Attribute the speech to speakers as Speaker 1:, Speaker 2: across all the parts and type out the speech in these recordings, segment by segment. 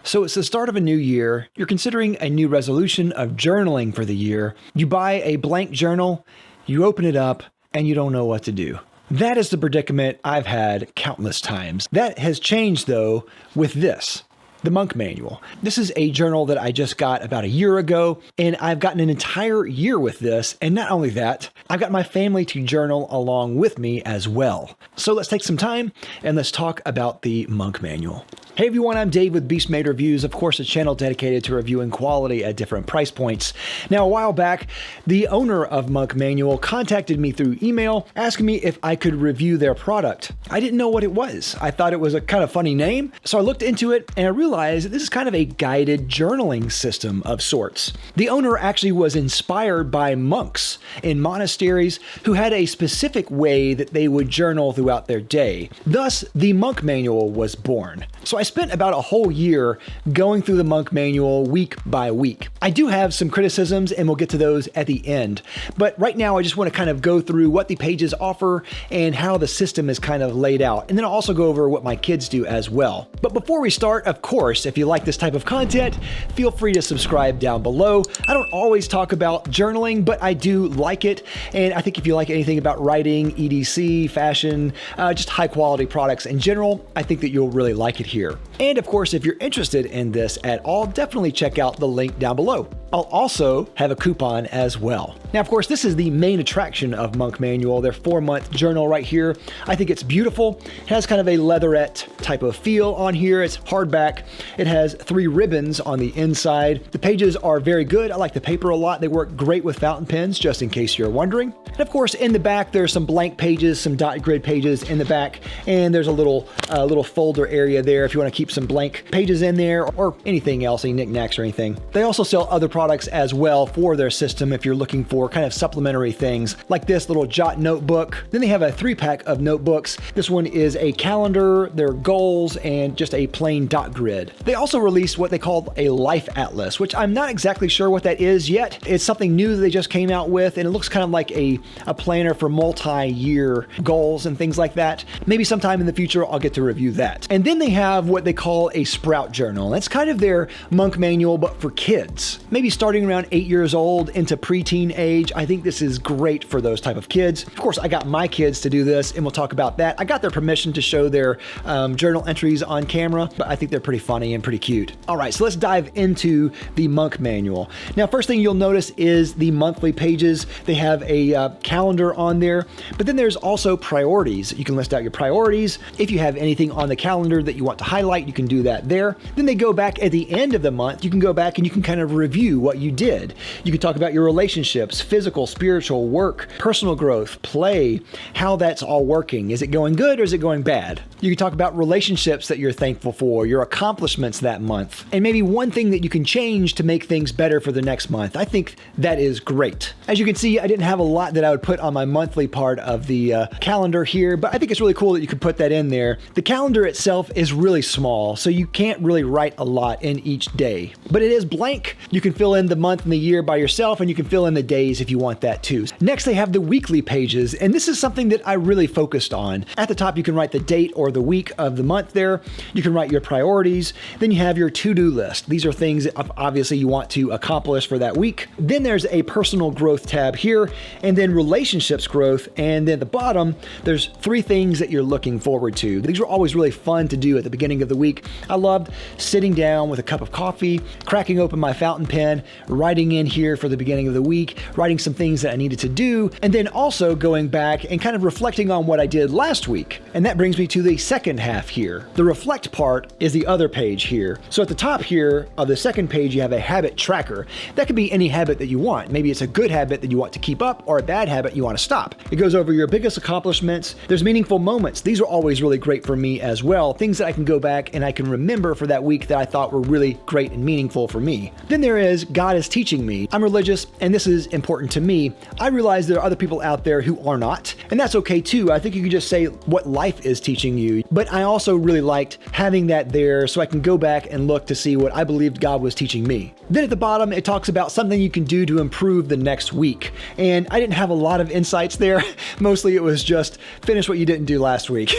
Speaker 1: So it's the start of a new year, you're considering a new resolution of journaling for the year, you buy a blank journal, you open it up, and you don't know what to do. That is the predicament I've had countless times. That has changed though with this. The Monk Manual. This is a journal that I just got about a year ago, and I've gotten an entire year with this. And not only that, I've got my family to journal along with me as well. So let's take some time and let's talk about the Monk Manual. Hey everyone, I'm Dave with Beast Made Reviews, of course a channel dedicated to reviewing quality at different price points. Now a while back, the owner of Monk Manual contacted me through email asking me if I could review their product. I didn't know what it was. I thought it was a kind of funny name, so I looked into it and I realized that this is kind of a guided journaling system of sorts. The owner actually was inspired by monks in monasteries who had a specific way that they would journal throughout their day. Thus, the Monk Manual was born. So I spent about a whole year going through the Monk Manual week by week. I do have some criticisms and we'll get to those at the end. But right now I just want to kind of go through what the pages offer and how the system is kind of laid out. And then I'll also go over what my kids do as well. But before we start, of course, if you like this type of content, feel free to subscribe down below. I don't always talk about journaling, but I do like it. And I think if you like anything about writing, EDC, fashion, just high quality products in general, I think that you'll really like it here. And of course, if you're interested in this at all, definitely check out the link down below. I'll also have a coupon as well. Now, of course, this is the main attraction of Monk Manual, their 4-month journal right here. I think it's beautiful. It has kind of a leatherette type of feel on here. It's hardback. It has 3 ribbons on the inside. The pages are very good. I like the paper a lot. They work great with fountain pens, just in case you're wondering. And of course, in the back, there's some blank pages, some dot grid pages in the back, and there's a little folder area there if you want to keep some blank pages in there or anything else, any knickknacks or anything. They also sell other products as well for their system if you're looking for kind of supplementary things like this little jot notebook. Then they have a 3-pack of notebooks. This one is a calendar, their goals, and just a plain dot grid. They also released what they call a life atlas, which I'm not exactly sure what that is yet. It's something new that they just came out with, and it looks kind of like a planner for multi-year goals and things like that. Maybe sometime in the future I'll get to review that. And then they have what they call a sprout journal. That's kind of their Monk Manual, but for kids. Maybe starting around 8 years old into preteen age. I think this is great for those type of kids. Of course, I got my kids to do this, and we'll talk about that. I got their permission to show their journal entries on camera, but I think they're pretty funny and pretty cute. All right, so let's dive into the Monk Manual. Now, first thing you'll notice is the monthly pages. They have a calendar on there, but then there's also priorities. You can list out your priorities. If you have anything on the calendar that you want to highlight, you can do that there. Then they go back at the end of the month. You can go back and you can kind of review what you did. You can talk about your relationships, physical, spiritual, work, personal growth, play, how that's all working. Is it going good or is it going bad? You can talk about relationships that you're thankful for, your accomplishments that month, and maybe one thing that you can change to make things better for the next month. I think that is great. As you can see, I didn't have a lot that I would put on my monthly part of the calendar here, but I think it's really cool that you could put that in there. The calendar itself is really small, so you can't really write a lot in each day, but it is blank. You can fill in the month and the year by yourself, and you can fill in the days if you want that too. Next, they have the weekly pages, and this is something that I really focused on. At the top, you can write the date or the week of the month there. You can write your priorities. Then you have your to-do list. These are things that obviously you want to accomplish for that week. Then there's a personal growth tab here, and then relationships growth, and then at the bottom, there's 3 things that you're looking forward to. These were always really fun to do at the beginning of the week. I loved sitting down with a cup of coffee, cracking open my fountain pen, writing in here for the beginning of the week, writing some things that I needed to do, and then also going back and kind of reflecting on what I did last week. And that brings me to the second half here. The reflect part is the other page here. So at the top here of the second page, you have a habit tracker. That could be any habit that you want. Maybe it's a good habit that you want to keep up or a bad habit you want to stop. It goes over your biggest accomplishments. There's meaningful moments. These are always really great for me as well. Things that I can go back and I can remember for that week that I thought were really great and meaningful for me. Then there is God is teaching me. I'm religious and this is important to me. I realize there are other people out there who are not, and that's okay too. I think you can just say what life is teaching you. But I also really liked having that there so I can go back and look to see what I believed God was teaching me. Then at the bottom, it talks about something you can do to improve the next week. And I didn't have have a lot of insights there. Mostly it was just finish what you didn't do last week.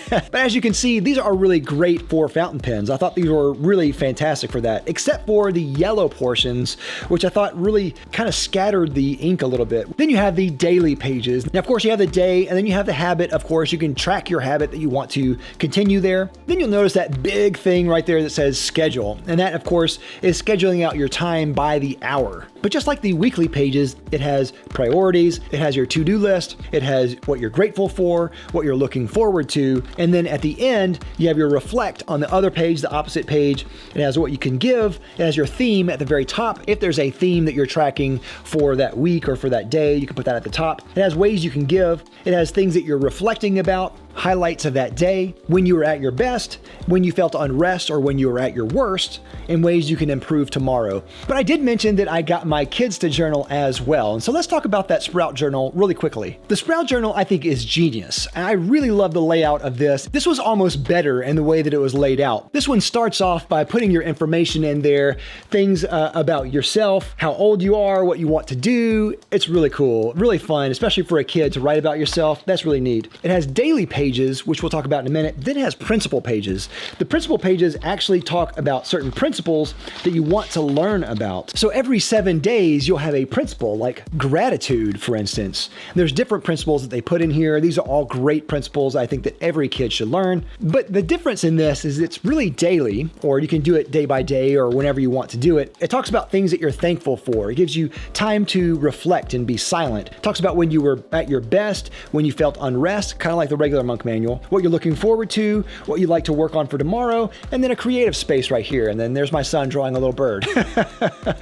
Speaker 1: But as you can see, these are really great for fountain pens. I thought these were really fantastic for that, except for the yellow portions, which I thought really kind of scattered the ink a little bit. Then you have the daily pages. Now, of course, you have the day, and then you have the habit. Of course, you can track your habit that you want to continue there. Then you'll notice that big thing right there that says schedule. And that, of course, is scheduling out your time by the hour. But just like the weekly pages, it has priorities, it has your to-do list, it has what you're grateful for, what you're looking forward to, and then at the end, you have your reflect on the other page, the opposite page. It has what you can give, it has your theme at the very top. If there's a theme that you're tracking for that week or for that day, you can put that at the top. It has ways you can give, it has things that you're reflecting about, highlights of that day, when you were at your best, when you felt unrest or when you were at your worst, and ways you can improve tomorrow. But I did mention that I got my kids to journal as well. And so let's talk about that Sprout Journal really quickly. The Sprout Journal I think is genius. And I really love the layout of this. This was almost better in the way that it was laid out. This one starts off by putting your information in there, things about yourself, how old you are, what you want to do. It's really cool, really fun, especially for a kid to write about yourself. That's really neat. It has daily pages, which we'll talk about in a minute. Then it has principal pages. The principal pages actually talk about certain principles that you want to learn about. So every 7 days, you'll have a principle like gratitude, for instance. There's different principles that they put in here. These are all great principles I think that every kid should learn. But the difference in this is it's really daily, or you can do it day by day or whenever you want to do it. It talks about things that you're thankful for. It gives you time to reflect and be silent. It talks about when you were at your best, when you felt unrest, kind of like the regular monk manual, what you're looking forward to, what you'd like to work on for tomorrow, and then a creative space right here. And then there's my son drawing a little bird.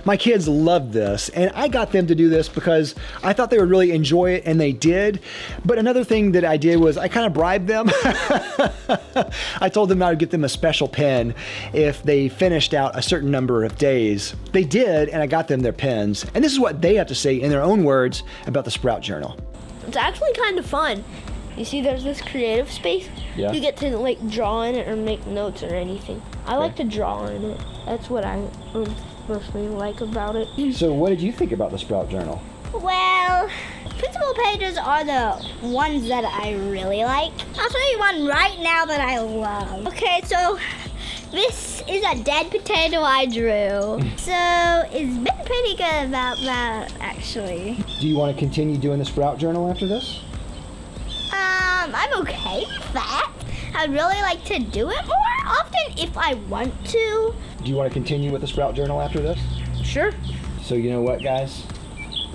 Speaker 1: My kids loved this, and I got them to do this because I thought they would really enjoy it, and they did. But another thing that I did was I kind of bribed them. I told them I would get them a special pen if they finished out a certain number of days. They did, and I got them their pens. And this is what they have to say in their own words about the Sprout Journal.
Speaker 2: It's actually kind of fun. You see there's this creative space.
Speaker 1: Yeah.
Speaker 2: You get to like draw in it or make notes or anything. I like to draw in it. That's what I mostly like about it.
Speaker 1: So what did you think about the Sprout Journal?
Speaker 3: Well, principal pages are the ones that I really like. I'll show you one right now that I love. Okay, so this is a dead potato I drew. So it's been pretty good about that, actually.
Speaker 1: Do you want to continue doing the Sprout Journal after this?
Speaker 3: I'm okay with that. I'd really like to do it more often if I want to.
Speaker 1: Do you want to continue with the Sprout Journal after this?
Speaker 2: Sure.
Speaker 1: So you know what, guys?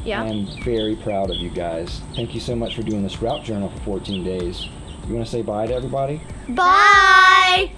Speaker 2: Yeah.
Speaker 1: I'm very proud of you guys. Thank you so much for doing the Sprout Journal for 14 days. You want to say bye to everybody?
Speaker 3: Bye!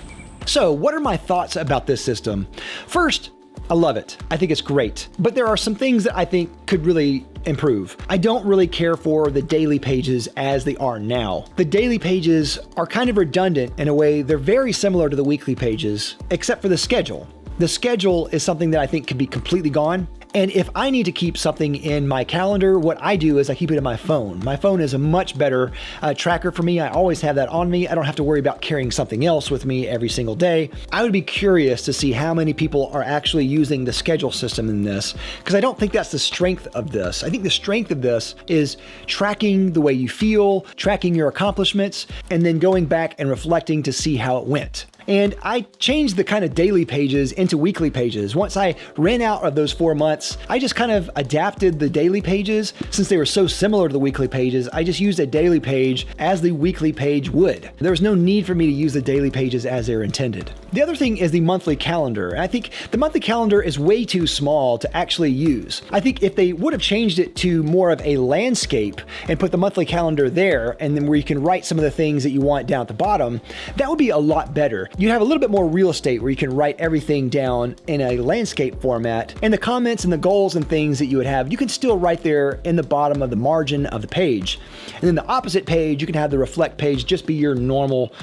Speaker 1: So what are my thoughts about this system? First, I love it. I think it's great. But there are some things that I think could really improve. I don't really care for the daily pages as they are now. The daily pages are kind of redundant in a way. They're very similar to the weekly pages, except for the schedule. The schedule is something that I think could be completely gone. And if I need to keep something in my calendar, what I do is I keep it in my phone. My phone is a much better tracker for me. I always have that on me. I don't have to worry about carrying something else with me every single day. I would be curious to see how many people are actually using the schedule system in this, because I don't think that's the strength of this. I think the strength of this is tracking the way you feel, tracking your accomplishments, and then going back and reflecting to see how it went. And I changed the kind of daily pages into weekly pages. Once I ran out of those 4 months, I just kind of adapted the daily pages. Since they were so similar to the weekly pages, I just used a daily page as the weekly page would. There was no need for me to use the daily pages as they're intended. The other thing is the monthly calendar. And I think the monthly calendar is way too small to actually use. I think if they would have changed it to more of a landscape and put the monthly calendar there, and then where you can write some of the things that you want down at the bottom, that would be a lot better. You have a little bit more real estate where you can write everything down in a landscape format, and the comments and the goals and things that you would have, you can still write there in the bottom of the margin of the page. And then the opposite page, you can have the reflect page just be your normal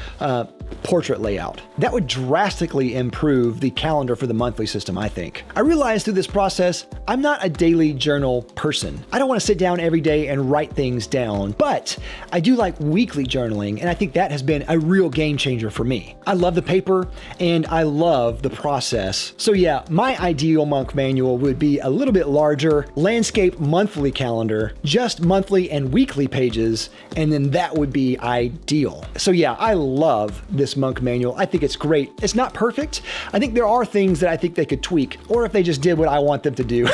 Speaker 1: portrait layout. That would drastically improve the calendar for the monthly system, I think. I realized through this process, I'm not a daily journal person. I don't want to sit down every day and write things down, but I do like weekly journaling, and I think that has been a real game changer for me. I love the paper, and I love the process. So yeah, my ideal monk manual would be a little bit larger, landscape monthly calendar, just monthly and weekly pages, and then that would be ideal. So yeah, I love this monk manual. I think it's great. It's not perfect. I think there are things that I think they could tweak, or if they just did what I want them to do.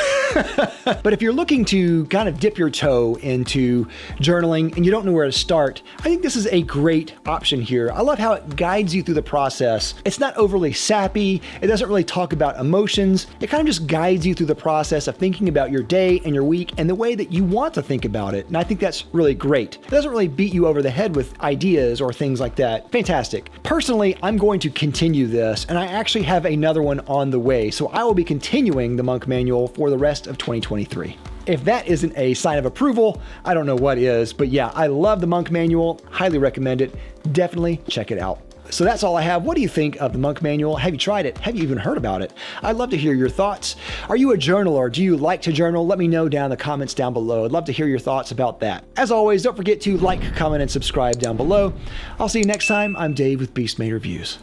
Speaker 1: But if you're looking to kind of dip your toe into journaling and you don't know where to start, I think this is a great option here. I love how it guides you through the process. It's not overly sappy. It doesn't really talk about emotions. It kind of just guides you through the process of thinking about your day and your week and the way that you want to think about it. And I think that's really great. It doesn't really beat you over the head with ideas or things like that. Fantastic. Personally, I'm going to continue this, and I actually have another one on the way. So I will be continuing the monk manual for the rest of 2023. If that isn't a sign of approval, I don't know what is, but yeah, I love the monk manual. Highly recommend it. Definitely check it out. So that's all I have. What do you think of the monk manual? Have you tried it? Have you even heard about it? I'd love to hear your thoughts. Are you a journaler? Do you like to journal? Let me know down in the comments down below. I'd love to hear your thoughts about that. As always, don't forget to like, comment, and subscribe down below. I'll see you next time. I'm Dave with Beast Made Reviews.